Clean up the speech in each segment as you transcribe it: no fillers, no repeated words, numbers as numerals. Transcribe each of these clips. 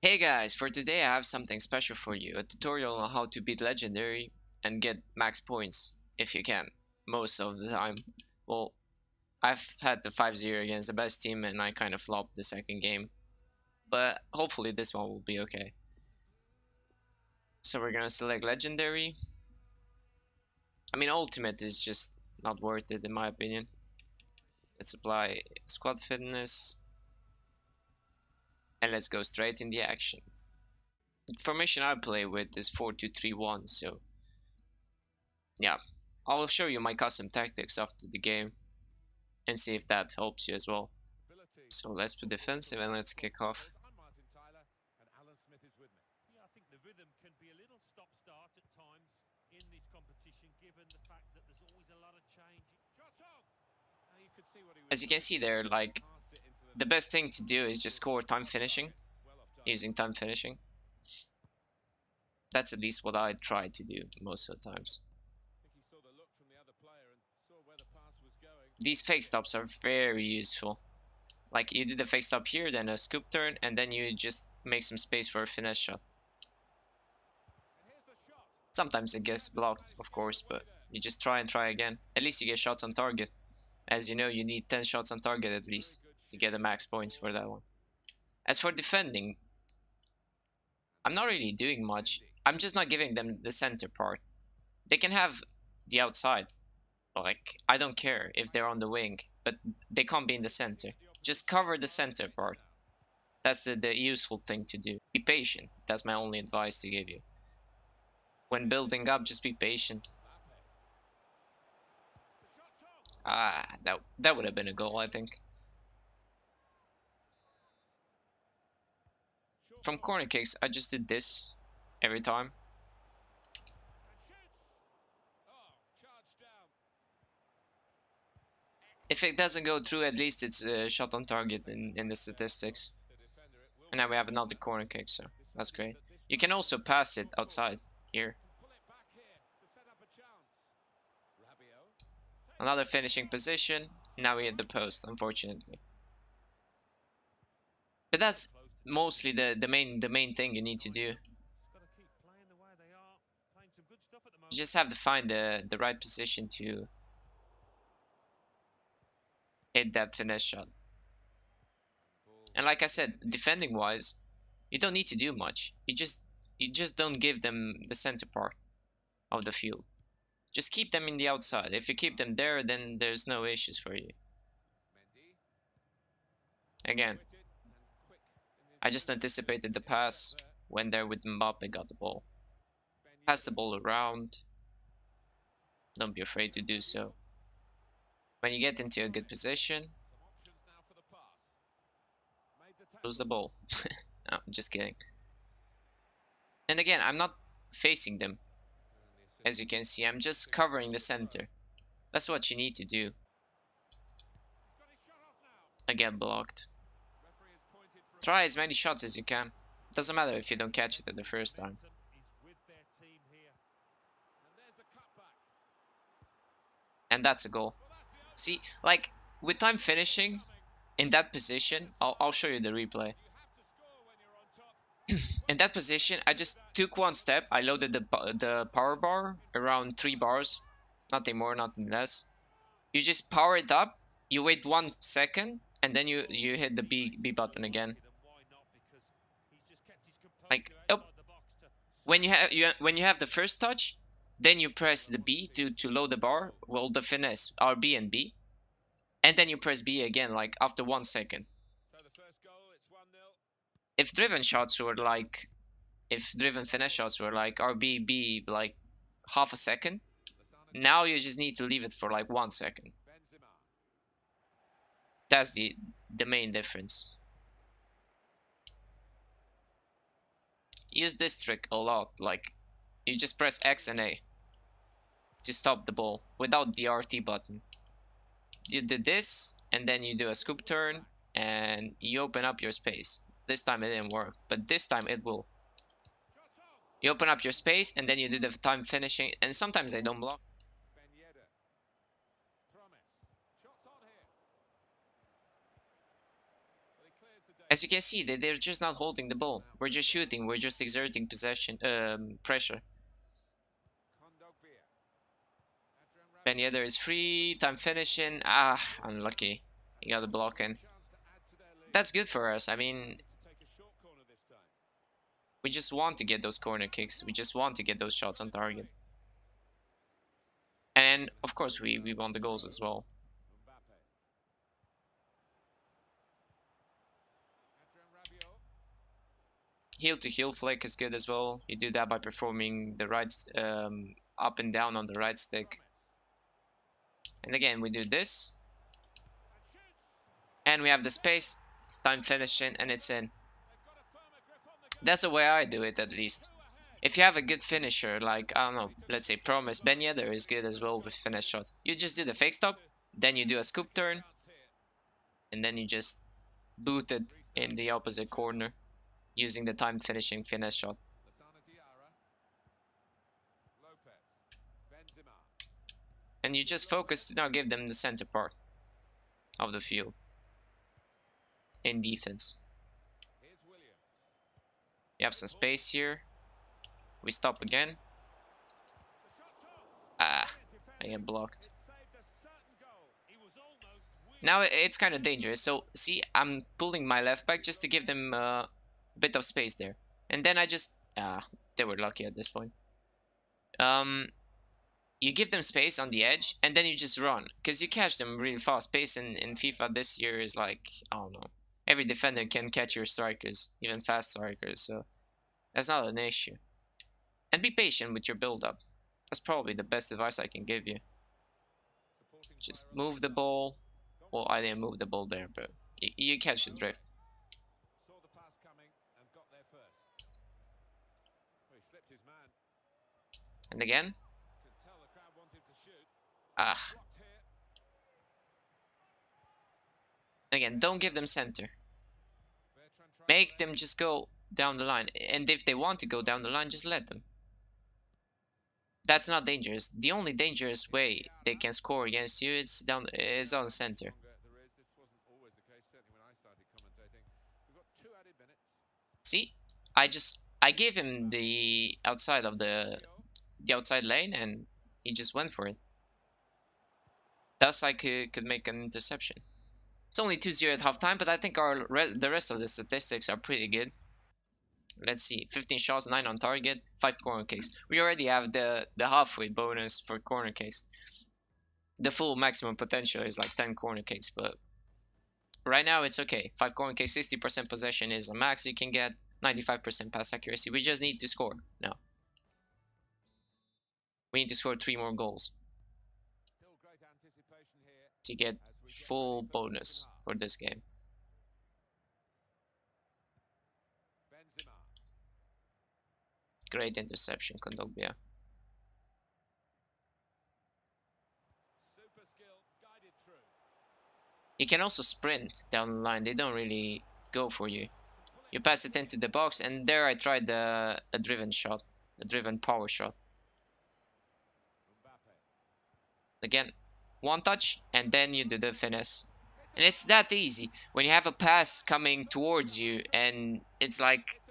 Hey guys, for today I have something special for you, a tutorial on how to beat legendary and get max points, if you can, most of the time. Well, I've had the 5-0 against the best team and I kind of flopped the second game, but hopefully this one will be okay. So we're gonna select legendary. I mean ultimate is just not worth it in my opinion. Let's apply squad fitness and let's go straight in the action. The formation I play with is 4-2-3-1, so yeah, I'll show you my custom tactics after the game and see if that helps you as well. So let's put defensive and let's kick off. As you can see there, like, the best thing to do is just score time finishing, using time finishing. That's at least what I try to do most of the times. These fake stops are very useful. Like, you do the fake stop here, then a scoop turn, and then you just make some space for a finesse shot. Sometimes it gets blocked, of course, but you just try and try again. At least you get shots on target. As you know, you need 10 shots on target at least to get the max points for that one. As for defending, I'm not really doing much. I'm just not giving them the center part. They can have the outside. Like, I don't care if they're on the wing, but they can't be in the center. Just cover the center part. That's the useful thing to do. Be patient. That's my only advice to give you. When building up, just be patient. Ah, that would have been a goal, I think. From corner kicks, I just did this every time. If it doesn't go through, at least it's a shot on target in the statistics. And now we have another corner kick, so that's great. You can also pass it outside here. Another finishing position. Now we hit the post, unfortunately. But that's mostly the main thing you need to do. You just have to find the right position to hit that finesse shot. And like I said, defending wise, you don't need to do much. You just don't give them the center part of the field. Just keep them in the outside. If you keep them there, then there's no issues for you. Again, I just anticipated the pass, went there with Mbappe, got the ball. Pass the ball around. Don't be afraid to do so. When you get into a good position, lose the ball. No, just kidding. And again, I'm not facing them. As you can see, I'm just covering the center. That's what you need to do. I get blocked. Try as many shots as you can. Doesn't matter if you don't catch it at the first time. And that's a goal. See, like, with time finishing in that position, I'll show you the replay. In that position, I just took one step. I loaded the power bar around 3 bars, nothing more, nothing less. You just power it up. You wait 1 second, and then you hit the B button again. Like, oh, when you have the first touch, then you press the B to load the bar. Well, the finesse RB and B, and then you press B again, like after 1 second. If driven finesse shots were like RB B like half a second, now you just need to leave it for like 1 second. That's the main difference. Use this trick a lot. Like, you just press X and A to stop the ball without the RT button. You do this, and then you do a scoop turn, and you open up your space. This time it didn't work, but this time it will. You open up your space, and then you do the time finishing, and sometimes they don't block. As you can see, they're just not holding the ball. We're just shooting. We're just exerting possession, pressure. Ben Yedder is free. Time finishing. Ah, unlucky. He got a block in. That's good for us. I mean, we just want to get those corner kicks. We just want to get those shots on target. And of course, we want the goals as well. Heel to heel flick is good as well. You do that by performing the right up and down on the right stick. And again, we do this. And we have the space. Time finishing, and it's in. That's the way I do it, at least. If you have a good finisher, like, I don't know, let's say Promise, Ben Yedder is good as well with finish shots. You just do the fake stop, then you do a scoop turn, and then you just boot it in the opposite corner using the time finishing finish shot. And you just focus to now give them the center part of the field in defense. You have some space here. We stop again. Ah, I get blocked. Now it's kind of dangerous. So see, I'm pulling my left back just to give them a bit of space there. And then I just they were lucky at this point. You give them space on the edge, and then you just run, because you catch them really fast. Pace in FIFA this year is like, I don't know. Every defender can catch your strikers, even fast strikers. So that's not an issue. And be patient with your build-up. That's probably the best advice I can give you. Just move the ball. Well, I didn't move the ball there, but you catch the drift. And again. Ah. Again, don't give them center. Make them just go down the line. And if they want to go down the line, just let them. That's not dangerous. The only dangerous way they can score against you is on center. See, I gave him the outside of the outside lane, and he just went for it. Thus, I could make an interception. It's only 2-0 at halftime, but I think the rest of the statistics are pretty good. Let's see, 15 shots, 9 on target, 5 corner kicks. We already have the halfway bonus for corner kicks. The full maximum potential is like 10 corner kicks, but right now it's okay. 5 corner kicks, 60% possession is a max you can get, 95% pass accuracy. We just need to score now. We need to score 3 more goals to get full bonus for this game. Great interception, Kondogbia. You can also sprint down the line. They don't really go for you. You pass it into the box, and there I tried a driven shot, a driven power shot. Again, one touch, and then you do the finesse. And it's that easy. When you have a pass coming towards you, and it's like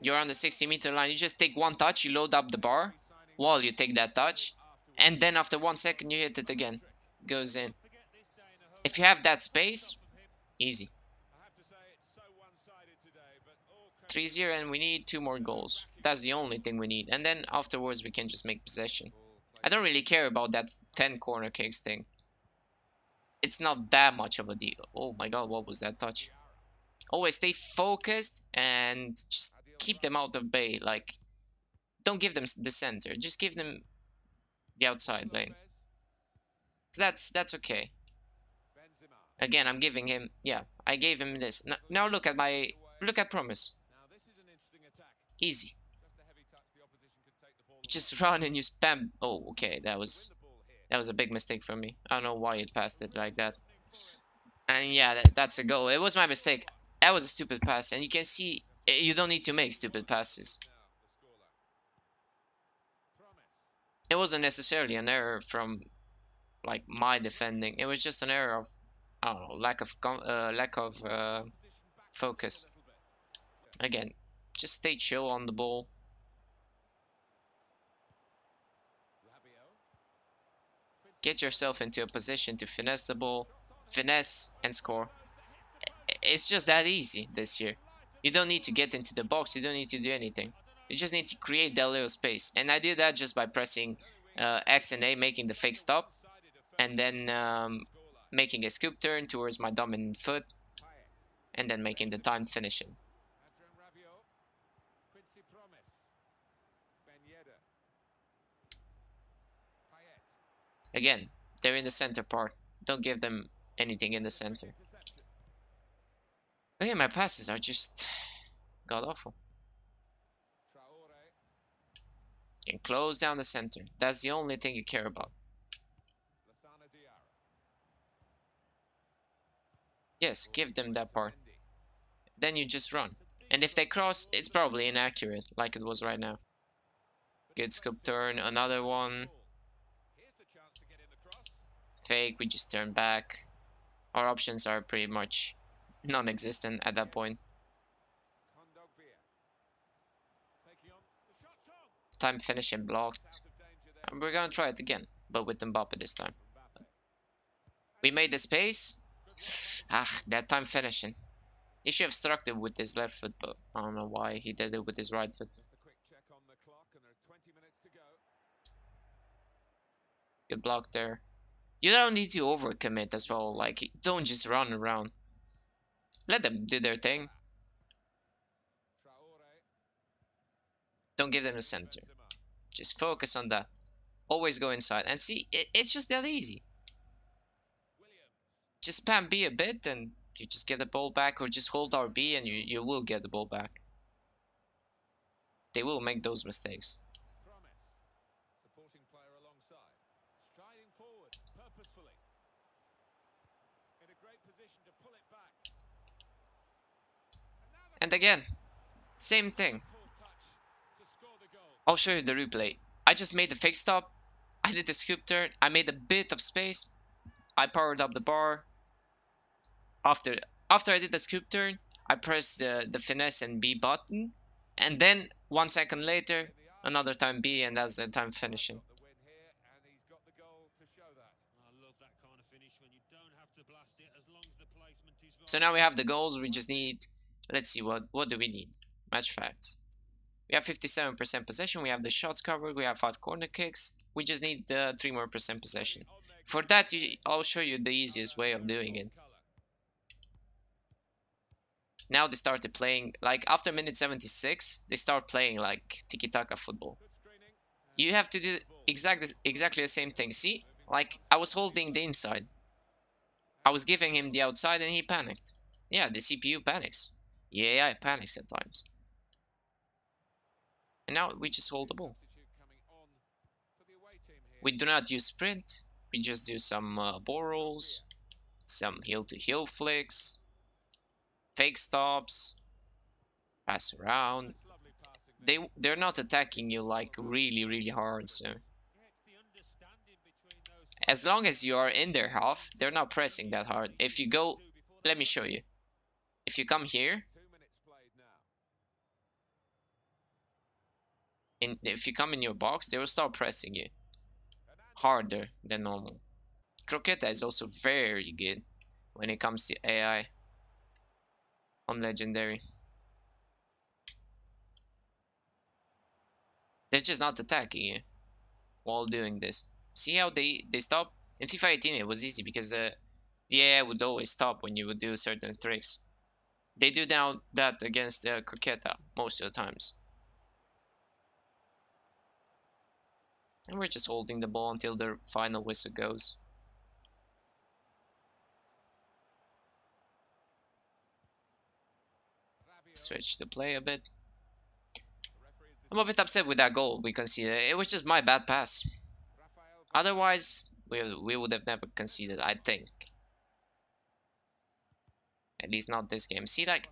you're on the 60-meter line, you just take one touch, you load up the bar while you take that touch, and then after 1 second you hit it again. Goes in. If you have that space, easy. 3-0, and we need 2 more goals. That's the only thing we need. And then afterwards we can just make possession. I don't really care about that 10 corner kicks thing. It's not that much of a deal. Oh my god, what was that touch? Always stay focused and just keep them out of bay. Like, don't give them the center. Just give them the outside lane. That's okay. Again, I'm giving him, yeah, I gave him this. Now look at Promise. Easy. You just run and you spam. Oh, okay, that was a big mistake from me. I don't know why it passed it like that. And yeah, that's a goal. It was my mistake. That was a stupid pass, and you can see you don't need to make stupid passes. It wasn't necessarily an error from like my defending. It was just an error of, I don't know, lack of Focus. Again, just stay chill on the ball. Get yourself into a position to finesse the ball, finesse and score. It's just that easy this year. You don't need to get into the box. You don't need to do anything. You just need to create that little space. And I do that just by pressing X and A, making the fake stop, and then making a scoop turn towards my dominant foot, and then making the timed finishing. Again, they're in the center part. Don't give them anything in the center. Okay, my passes are just god awful. And close down the center. That's the only thing you care about. Yes, give them that part. Then you just run. And if they cross, it's probably inaccurate, like it was right now. Good scoop turn, another one. Fake, we just turn back. Our options are pretty much non-existent at that point. Time finish and blocked. And we're gonna try it again, but with Mbappe this time. We made the space. That time finishing. He should have struck it with his left foot, but I don't know why he did it with his right foot. Good block there. You don't need to overcommit as well. Like, don't just run around. Let them do their thing. Don't give them the center. Just focus on that. Always go inside. And see, it's just that easy. Just spam B a bit and you just get the ball back, or just hold RB and you will get the ball back. They will make those mistakes. And again, same thing. I'll show you the replay. I just made the fake stop. I did the scoop turn. I made a bit of space. I powered up the bar. After I did the scoop turn, I pressed the finesse and B button. And then 1 second later, another time B, and that's the time finishing. So now we have the goals. We just need, let's see, what do we need? Match facts. We have 57% possession. We have the shots covered. We have 5 corner kicks. We just need 3 more percent possession. For that, I'll show you the easiest way of doing it. Now they started playing, like after minute 76, they start playing like tiki-taka football. You have to do exactly the same thing. See, like I was holding the inside. I was giving him the outside and he panicked. Yeah, the CPU panics. The AI panics at times. And now we just hold the ball. We do not use sprint. We just do some ball rolls, some heel-to-heel flicks, fake stops, pass around. They're not attacking you like really hard, so as long as you are in their half, they're not pressing that hard. If you go, let me show you. If you come here, if you come in your box, they will start pressing you harder than normal. Croqueta is also very good when it comes to AI on Legendary. They're just not attacking you while doing this. See how they stop? In FIFA 18 it was easy because the AI would always stop when you would do certain tricks. They do now that against Croqueta most of the times. And we're just holding the ball until the final whistle goes. Switch the play a bit. I'm a bit upset with that goal we conceded. It was just my bad pass. Otherwise, we would have never conceded, I think. At least not this game. See, like,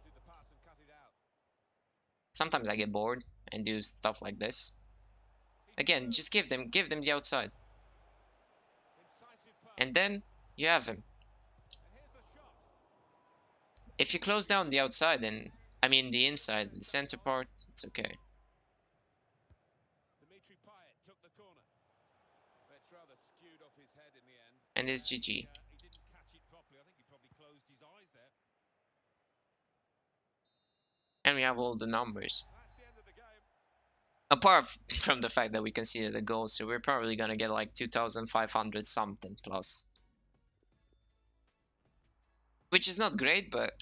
sometimes I get bored and do stuff like this. Again, just give them the outside. And then you have him. If you close down the outside, then I mean the inside, the center part, it's okay. And it's GG. And we have all the numbers. Apart from the fact that we conceded a goal, so we're probably gonna get like 2,500 something plus. Which is not great, but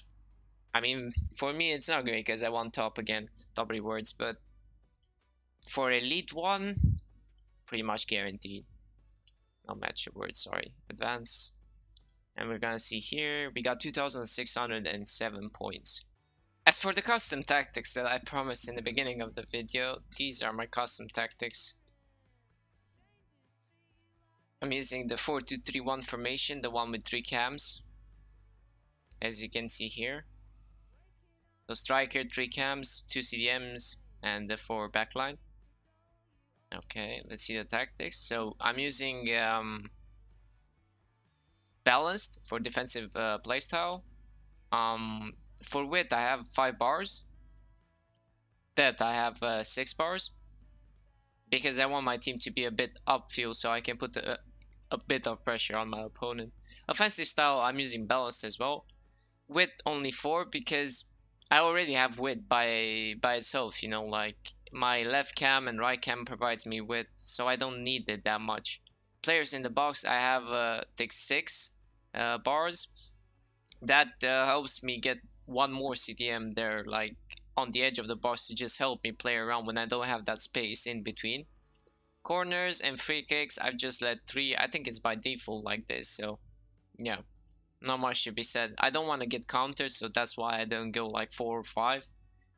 I mean, for me it's not great because I want top again, top rewards, but for Elite 1, pretty much guaranteed. I'll match your words, sorry. Advance. And we're gonna see here, we got 2,607 points. As for the custom tactics that I promised in the beginning of the video, these are my custom tactics. I'm using the 4-2-3-1 formation, the one with 3 cams, as you can see here. So striker, 3 cams, 2 CDMs, and the 4 backline. Okay, let's see the tactics. So I'm using balanced for defensive playstyle. For width, I have 5 bars. Depth, I have 6 bars. Because I want my team to be a bit upfield so I can put a bit of pressure on my opponent. Offensive style, I'm using balanced as well. Width, only 4 because I already have width by itself, you know, like my left cam and right cam provides me width, so I don't need it that much. Players in the box, I have take 6 bars. That helps me get one more CDM there, like on the edge of the box, to just help me play around when I don't have that space in between. Corners and free kicks, I've just let 3. I think it's by default like this, so yeah, not much to be said. I don't want to get countered, so that's why I don't go like 4 or 5.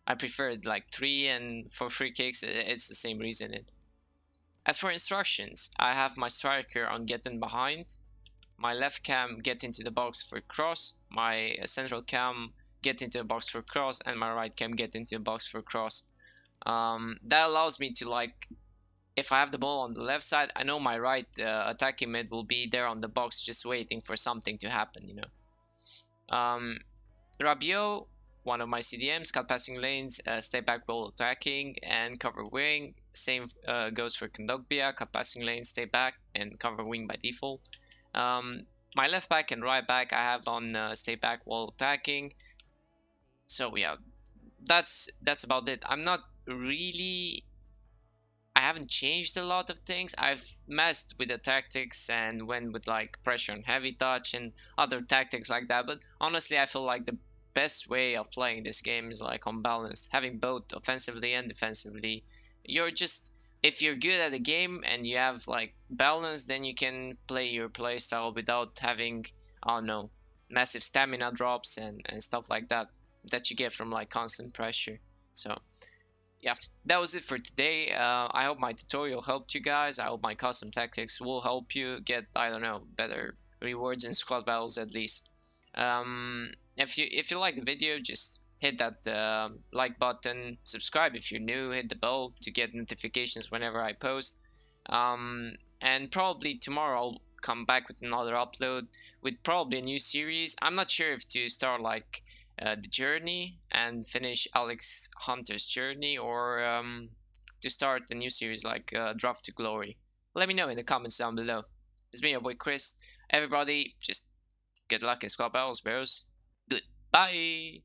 I prefer like 3, and for free kicks, it's the same reasoning. As for instructions, I have my striker on getting behind, my left cam get into the box for cross, my central cam get into the box for cross, and my right cam get into the box for cross. That allows me to, like, if I have the ball on the left side, I know my right attacking mid will be there on the box just waiting for something to happen, you know. Rabiot, one of my CDMs, cut passing lanes, stay back while attacking, and cover wing. Same goes for Kondogbia, cut passing lanes, stay back, and cover wing by default. My left back and right back I have on stay back while attacking. So yeah, that's about it. I'm not really, I haven't changed a lot of things. I've messed with the tactics and went with like pressure and heavy touch and other tactics like that, but honestly I feel like the best way of playing this game is like unbalanced, having both offensively and defensively. You're just, if you're good at the game and you have like balance, then you can play your play style without having, I don't know, massive stamina drops and stuff like that you get from like constant pressure. So yeah, that was it for today. I hope my tutorial helped you guys. I hope my custom tactics will help you get, I don't know, better rewards in squad battles at least. If you like the video, just hit that like button, subscribe if you're new, hit the bell to get notifications whenever I post. And probably tomorrow I'll come back with another upload with probably a new series. I'm not sure if to start like the journey and finish Alex Hunter's journey, or to start a new series like Draft to Glory. Let me know in the comments down below. It's me, your boy Chris. Everybody, just good luck in squad battles, bros. Goodbye.